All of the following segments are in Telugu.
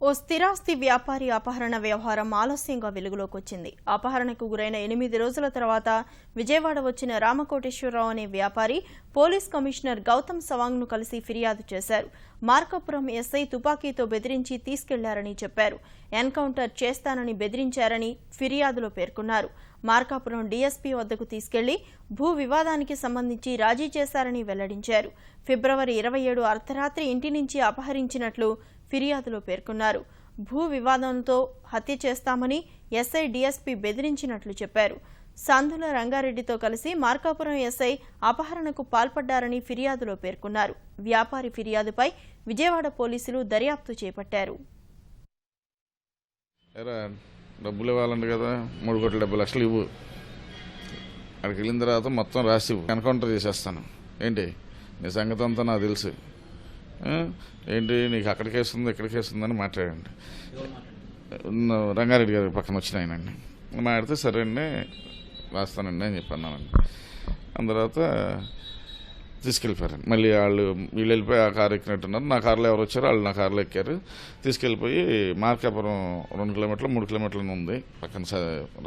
ఓ స్థిరాస్తి వ్యాపారి అపహరణ వ్యవహారం ఆలస్యంగా వెలుగులోకి వచ్చింది. అపహరణకు గురైన 8 రోజుల తర్వాత విజయవాడ వచ్చిన రామకోటేశ్వరరావు అనే వ్యాపారి పోలీస్ కమిషనర్ గౌతమ్ సవాంగ్ను కలిసి ఫిర్యాదు చేశారు. మార్కాపురం ఎస్ఐ తుపాకీతో బెదిరించి తీసుకెళ్లారని చెప్పారు. ఎన్కౌంటర్ చేస్తానని బెదిరించారని ఫిర్యాదులో పేర్కొన్నారు. మార్కాపురం డీఎస్పీ వద్దకు తీసుకెళ్లి భూ వివాదానికి సంబంధించి రాజీ చేశారని వెల్లడించారు. ఫిబ్రవరి 27 అర్ధరాత్రి ఇంటి నుంచి అపహరించినట్లు ఫిర్యాదులో పేర్కొన్నారు. భూ వివాదంతో హత్య చేస్తామని ఎస్ఐ డీఎస్పీ బెదిరించినట్లు చెప్పారు. సందుల రంగారెడ్డితో కలిసి మార్కాపురం ఎస్ఐ అపహరణకు పాల్పడ్డారని ఫిర్యాదులో పేర్కొన్నారు. వ్యాపారి ఫిర్యాదుపై విజయవాడ పోలీసులు దర్యాప్తు చేపట్టారు. డబ్బులు ఇవ్వాలండి కదా, 3,70 లక్షలు ఇవ్వు. అక్కడికి వెళ్ళిన తర్వాత మొత్తం రాసి ఎన్కౌంటర్ చేసేస్తాను. ఏంటి నీ సంగతి అంతా నాకు తెలుసు. ఏంటి నీకు అక్కడికి వేస్తుంది ఇక్కడికి వేస్తుందని మాట్లాడండి. రంగారెడ్డి గారి పక్కన వచ్చిన ఆయనండి మాట్లాడితే సరే అండి రాస్తానండి అని చెప్పన్నానండి. దాని తర్వాత తీసుకెళ్ళిపోయారండి. మళ్ళీ వీళ్ళు వెళ్ళిపోయి ఆ కారు ఎక్కినట్టున్నారు. నా కారులో ఎవరు వచ్చారో వాళ్ళు నా కారులో ఎక్కారు. తీసుకెళ్ళిపోయి మార్కాపురం 2 కిలోమీటర్లు 3 కిలోమీటర్లు ఉంది, పక్కన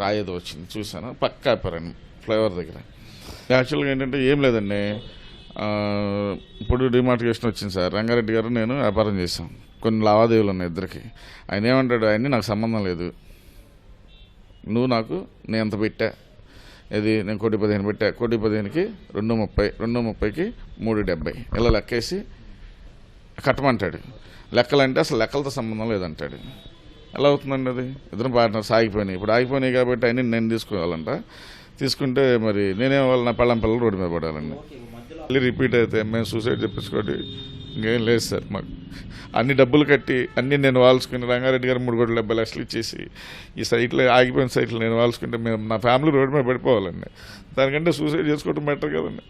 రాయేదో వచ్చింది చూశాను. పక్క ఆపారండి ఫ్లైఓవర్ దగ్గర. యాక్చువల్గా ఏంటంటే ఏం లేదండి, ఇప్పుడు డిమార్టికేషన్ వచ్చింది సార్. రంగారెడ్డి గారు నేను వ్యాపారం చేశాం, కొన్ని లావాదేవీలు ఉన్నాయి ఇద్దరికి. ఆయన ఏమంటాడు, ఆయన్ని నాకు సంబంధం లేదు, నువ్వు నాకు నేను ఎంత పెట్టా, ఇది నేను 1,15,000 పెట్టా, 1,15,000కి 2,30, 2,30కి 3,70 ఇలా లెక్కేసి కట్టమంటాడు. లెక్కలంటే అసలు లెక్కలతో సంబంధం లేదంటాడు. ఎలా అవుతుందండి అది? ఇద్దరు పార్ట్నర్స్ ఆగిపోయినాయి. ఇప్పుడు ఆగిపోయినాయి కాబట్టి అన్నీ నేను తీసుకోవాలంట. తీసుకుంటే మరి నేనేవాళ్ళు నా పిల్లలు రోడ్డు మీద పడాలండి. మళ్ళీ రిపీట్ అయితే మేము సూసైడ్ చెప్పించుకోండి ఇంకేం లేదు సార్. మాకు అన్ని డబ్బులు కట్టి అన్నీ నేను వాల్చుకుని రంగారెడ్డి గారు 3,70 లక్షలు ఇచ్చేసి ఈ సైట్లో ఆగిపోయిన సైట్లు నేను వాల్చుకుంటే మేము నా ఫ్యామిలీ రోడ్డు మీద పడిపోవాలండి. దానికంటే సూసైడ్ చేసుకోవడం బెటర్ కదండి.